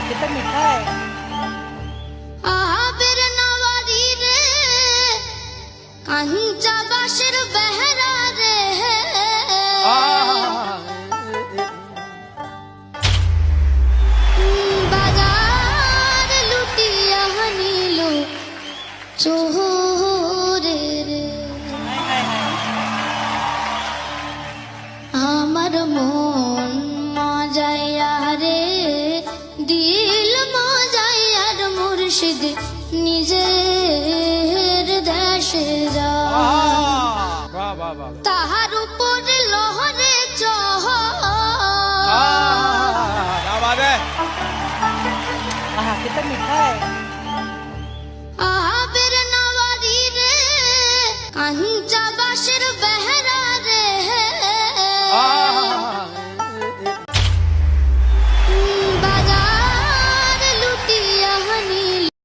कितना मीठा है। आबिर नवारी रे कंचा बाशिर बहरा रे बाजार लुटिया नीलो चोरे रे আমার মন মজাইয়া রে দিল মজাইয়ার মুর্শিদ নিজের দেশে যা তাহার উপরে লহরে চহ कितना मीठा है। আবির নওয়ারি রে কাঞ্চা বাশের বেহরা